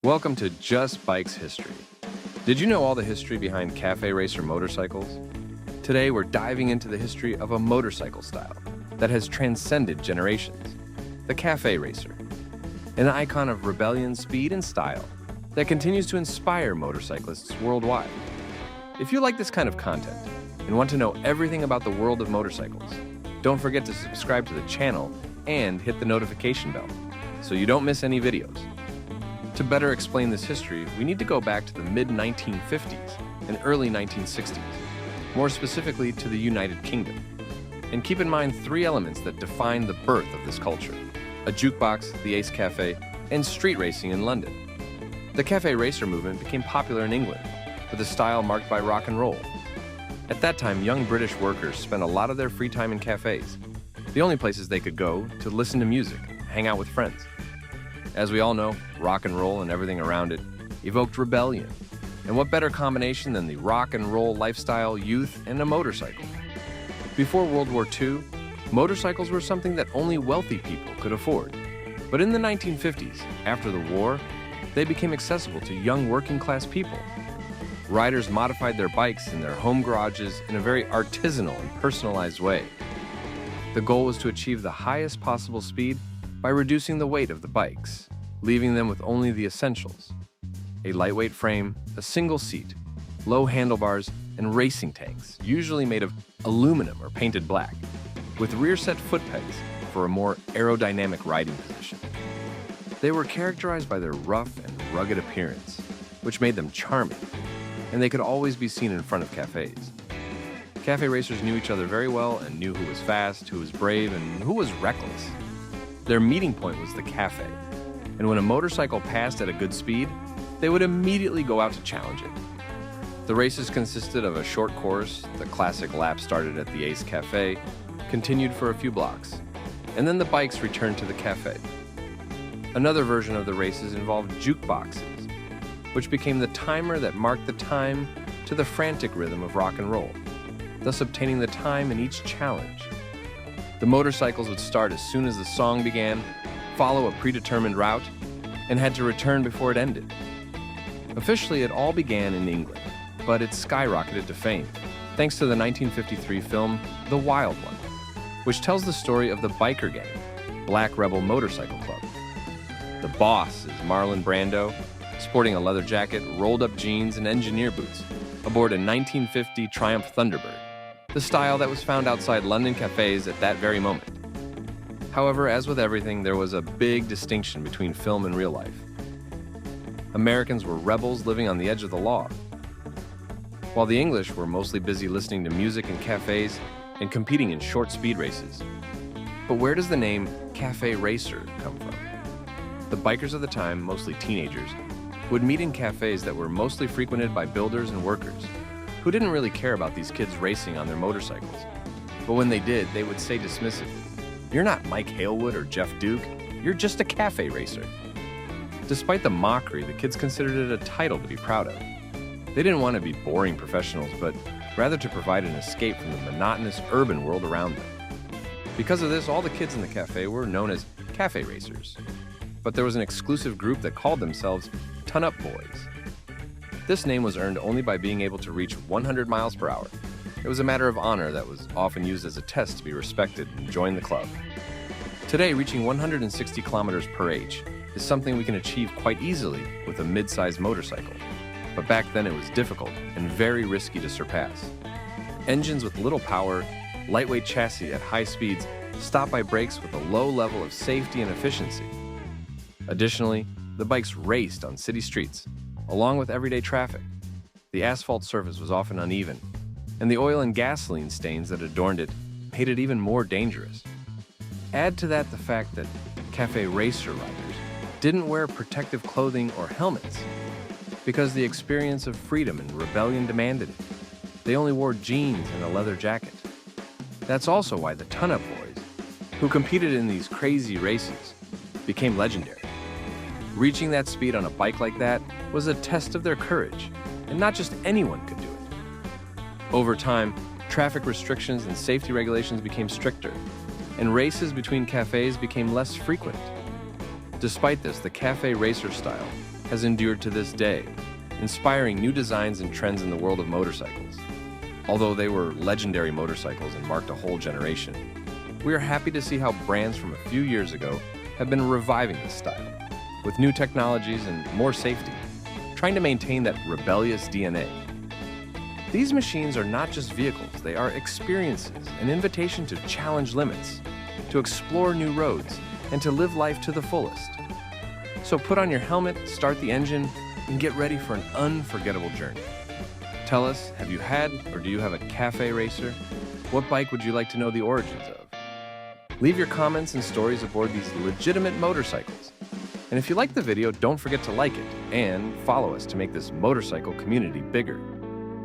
Welcome to Just Bikes History. Did you know all the history behind Café Racer motorcycles? Today we're diving into the history of a motorcycle style that has transcended generations, the Café Racer, an icon of rebellion, speed, and style that continues to inspire motorcyclists worldwide. If you like this kind of content and want to know everything about the world of motorcycles, don't forget to subscribe to the channel and hit the notification bell so you don't miss any videos. To better explain this history, we need to go back to the mid-1950s and early 1960s, more specifically to the United Kingdom. And keep in mind three elements that define the birth of this culture: a jukebox, the Ace Cafe, and street racing in London. The Café Racer movement became popular in England, with a style marked by rock and roll. At that time, young British workers spent a lot of their free time in cafes, the only places they could go to listen to music, hang out with friends. As we all know, rock and roll and everything around it evoked rebellion. And what better combination than the rock and roll lifestyle, youth, and a motorcycle? Before World War II, motorcycles were something that only wealthy people could afford. But in the 1950s, after the war, they became accessible to young working-class people. Riders modified their bikes in their home garages in a very artisanal and personalized way. The goal was to achieve the highest possible speed by reducing the weight of the bikes, leaving them with only the essentials: a lightweight frame, a single seat, low handlebars, and racing tanks, usually made of aluminum or painted black, with rear-set foot pegs for a more aerodynamic riding position. They were characterized by their rough and rugged appearance, which made them charming, and they could always be seen in front of cafes. Café racers knew each other very well and knew who was fast, who was brave, and who was reckless. Their meeting point was the cafe, and when a motorcycle passed at a good speed, they would immediately go out to challenge it. The races consisted of a short course. The classic lap started at the Ace Cafe, continued for a few blocks, and then the bikes returned to the cafe. Another version of the races involved jukeboxes, which became the timer that marked the time to the frantic rhythm of rock and roll, thus obtaining the time in each challenge. The motorcycles would start as soon as the song began, follow a predetermined route, and had to return before it ended. Officially, it all began in England, but it skyrocketed to fame thanks to the 1953 film The Wild One, which tells the story of the biker gang, Black Rebel Motorcycle Club. The boss is Marlon Brando, sporting a leather jacket, rolled-up jeans, and engineer boots, aboard a 1950 Triumph Thunderbird, the style that was found outside London cafes at that very moment. However, as with everything, there was a big distinction between film and real life. Americans were rebels living on the edge of the law, while the English were mostly busy listening to music in cafes and competing in short speed races. But where does the name Café Racer come from? The bikers of the time, mostly teenagers, would meet in cafes that were mostly frequented by builders and workers, who didn't really care about these kids racing on their motorcycles. But when they did, they would say dismissively, "You're not Mike Halewood or Jeff Duke, you're just a Café Racer." Despite the mockery, the kids considered it a title to be proud of. They didn't want to be boring professionals, but rather to provide an escape from the monotonous urban world around them. Because of this, all the kids in the cafe were known as Café Racers. But there was an exclusive group that called themselves Ton-Up Boys. This name was earned only by being able to reach 100 miles per hour. It was a matter of honor that was often used as a test to be respected and join the club. Today, reaching 160 kilometers per h is something we can achieve quite easily with a mid-sized motorcycle. But back then it was difficult and very risky to surpass. Engines with little power, lightweight chassis at high speeds, stopped by brakes with a low level of safety and efficiency. Additionally, the bikes raced on city streets, along with everyday traffic. The asphalt surface was often uneven, and the oil and gasoline stains that adorned it made it even more dangerous. Add to that the fact that Café Racer riders didn't wear protective clothing or helmets because the experience of freedom and rebellion demanded it. They only wore jeans and a leather jacket. That's also why the Ton-Up Boys, who competed in these crazy races, became legendary. Reaching that speed on a bike like that was a test of their courage, and not just anyone could do it. Over time, traffic restrictions and safety regulations became stricter, and races between cafes became less frequent. Despite this, the Café Racer style has endured to this day, inspiring new designs and trends in the world of motorcycles. Although they were legendary motorcycles and marked a whole generation, we are happy to see how brands from a few years ago have been reviving this style, with new technologies and more safety, trying to maintain that rebellious DNA. These machines are not just vehicles, they are experiences, an invitation to challenge limits, to explore new roads, and to live life to the fullest. So put on your helmet, start the engine, and get ready for an unforgettable journey. Tell us, have you had or do you have a Café Racer? What bike would you like to know the origins of? Leave your comments and stories aboard these legitimate motorcycles. And if you like the video, don't forget to like it and follow us to make this motorcycle community bigger.